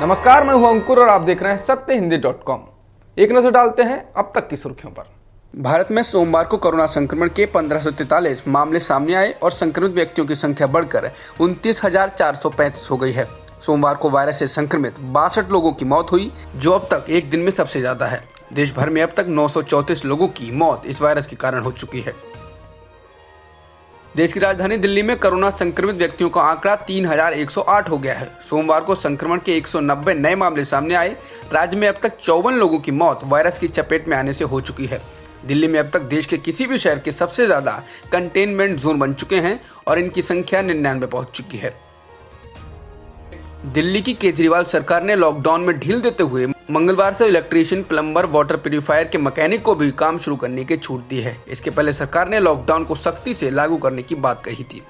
नमस्कार, मैं हूं अंकुर और आप देख रहे हैं सत्यहिंदी.com। एक नजर डालते हैं अब तक की सुर्खियों पर। भारत में सोमवार को कोरोना संक्रमण के 1543 मामले सामने आए और संक्रमित व्यक्तियों की संख्या बढ़कर 29,435 हो गई है। सोमवार को वायरस से संक्रमित 62 लोगों की मौत हुई, जो अब तक एक दिन में सबसे ज्यादा है। देश भर में अब तक 934 लोगों की मौत इस वायरस के कारण हो चुकी है। देश की राजधानी दिल्ली में कोरोना संक्रमित व्यक्तियों का आंकड़ा 3,108 हो गया है। सोमवार को संक्रमण के 190 नए मामले सामने आए। राज्य में अब तक 54 लोगों की मौत वायरस की चपेट में आने से हो चुकी है। दिल्ली में अब तक देश के किसी भी शहर के सबसे ज्यादा कंटेनमेंट जोन बन चुके हैं और इनकी संख्या 99 पहुंच चुकी है। दिल्ली की केजरीवाल सरकार ने लॉकडाउन में ढील देते हुए मंगलवार से इलेक्ट्रीशियन, प्लम्बर, वाटर प्यूरिफायर के मैकेनिक को भी काम शुरू करने की छूट दी है। इसके पहले सरकार ने लॉकडाउन को सख्ती से लागू करने की बात कही थी।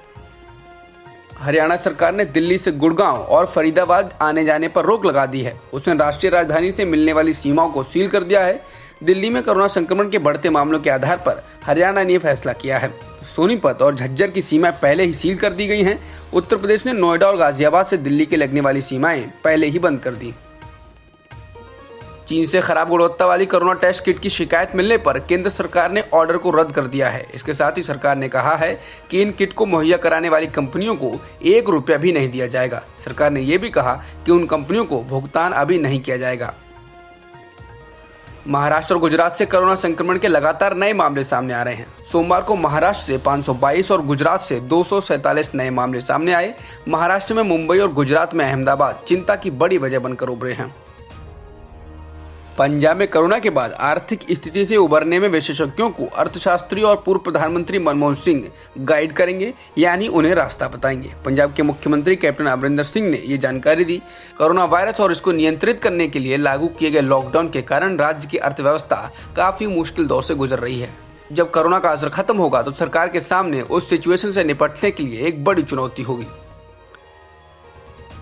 हरियाणा सरकार ने दिल्ली से गुड़गांव और फरीदाबाद आने जाने पर रोक लगा दी है। उसने राष्ट्रीय राजधानी से मिलने वाली सीमाओं को सील कर दिया है। दिल्ली में कोरोना संक्रमण के बढ़ते मामलों के आधार पर हरियाणा ने यह फैसला किया है। सोनीपत और झज्जर की सीमाएं पहले ही सील कर दी गई हैं। उत्तर प्रदेश ने नोएडा और गाजियाबाद से दिल्ली के लगने वाली सीमाएं पहले ही बंद कर दी। चीन से खराब गुणवत्ता वाली कोरोना टेस्ट किट की शिकायत मिलने पर केंद्र सरकार ने ऑर्डर को रद्द कर दिया है। इसके साथ ही सरकार ने कहा है कि इन किट को मुहैया कराने वाली कंपनियों को 1 रुपया भी नहीं दिया जाएगा। सरकार ने यह भी कहा कि उन कंपनियों को भुगतान अभी नहीं किया जाएगा। महाराष्ट्र और गुजरात से कोरोना संक्रमण के लगातार नए मामले सामने आ रहे हैं। सोमवार को महाराष्ट्र से 522 और गुजरात से 247 नए मामले सामने आए। महाराष्ट्र में मुंबई और गुजरात में अहमदाबाद चिंता की बड़ी वजह बनकर उभरे हैं। पंजाब में कोरोना के बाद आर्थिक स्थिति से उबरने में विशेषज्ञों को अर्थशास्त्री और पूर्व प्रधानमंत्री मनमोहन सिंह गाइड करेंगे, यानी उन्हें रास्ता बताएंगे। पंजाब के मुख्यमंत्री कैप्टन अमरिंदर सिंह ने ये जानकारी दी। कोरोना वायरस और इसको नियंत्रित करने के लिए लागू किए गए लॉकडाउन के कारण राज्य की अर्थव्यवस्था काफी मुश्किल दौर से गुजर रही है। जब कोरोना का असर खत्म होगा तो सरकार के सामने उस सिचुएशन से निपटने के लिए एक बड़ी चुनौती होगी।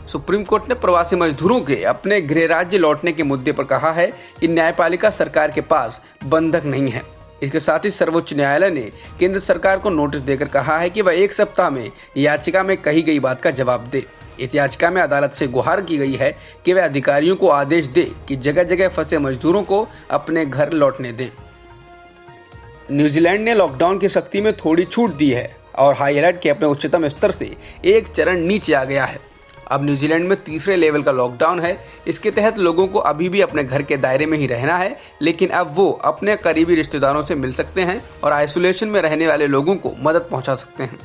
सुप्रीम कोर्ट ने प्रवासी मजदूरों के अपने गृह राज्य लौटने के मुद्दे पर कहा है कि न्यायपालिका सरकार के पास बंधक नहीं है। इसके साथ ही सर्वोच्च न्यायालय ने केंद्र सरकार को नोटिस देकर कहा है कि वह 1 सप्ताह में याचिका में कही गई बात का जवाब दे। इस याचिका में अदालत से गुहार की गई है कि वह अधिकारियों को आदेश दे कि जगह जगह फंसे मजदूरों को अपने घर लौटने दें। न्यूजीलैंड ने लॉकडाउन की सख्ती में थोड़ी छूट दी है और हाई अलर्ट के अपने उच्चतम स्तर से एक चरण नीचे आ गया है। अब न्यूजीलैंड में तीसरे लेवल का लॉकडाउन है। इसके तहत लोगों को अभी भी अपने घर के दायरे में ही रहना है, लेकिन अब वो अपने करीबी रिश्तेदारों से मिल सकते हैं और आइसोलेशन में रहने वाले लोगों को मदद पहुंचा सकते हैं।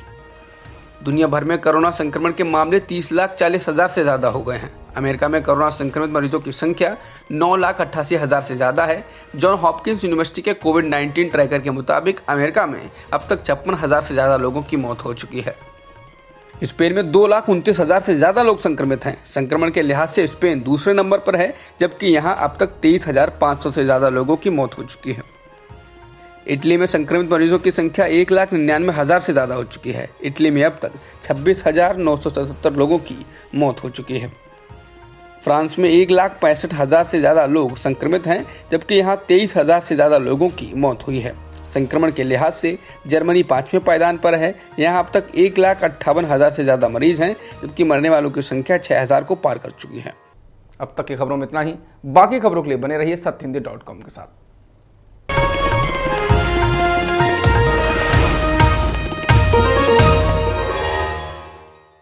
दुनिया भर में कोरोना संक्रमण के मामले 30,40,000 से ज्यादा हो गए हैं। अमेरिका में कोरोना संक्रमित मरीजों की संख्या 9,88,000 से ज्यादा है। जॉन हॉपकिंस यूनिवर्सिटी के कोविड-19 ट्रैकर के मुताबिक अमेरिका में अब तक 56,000 से ज्यादा लोगों की मौत हो चुकी है। स्पेन में 2,29,000 से ज्यादा लोग संक्रमित हैं। संक्रमण के लिहाज से स्पेन दूसरे नंबर पर है, जबकि यहां अब तक 23,500 से ज्यादा लोगों की मौत हो चुकी है। इटली में संक्रमित मरीजों की संख्या 1,99,000 से ज्यादा हो चुकी है। इटली में अब तक 26,977 लोगों की मौत हो चुकी है। फ्रांस में 1,65,000 से ज्यादा लोग संक्रमित हैं, जबकि यहां 23,000 से ज्यादा लोगों की मौत हुई है। संक्रमण के लिहाज से जर्मनी 5वें पायदान पर है। यहाँ अब तक 1,58,000 से ज्यादा मरीज हैं, जबकि मरने वालों की संख्या 6,000 को पार कर चुकी है। अब तक की खबरों में इतना ही। बाकी खबरों के लिए बने रहिए सत्यहिंदी.com के साथ।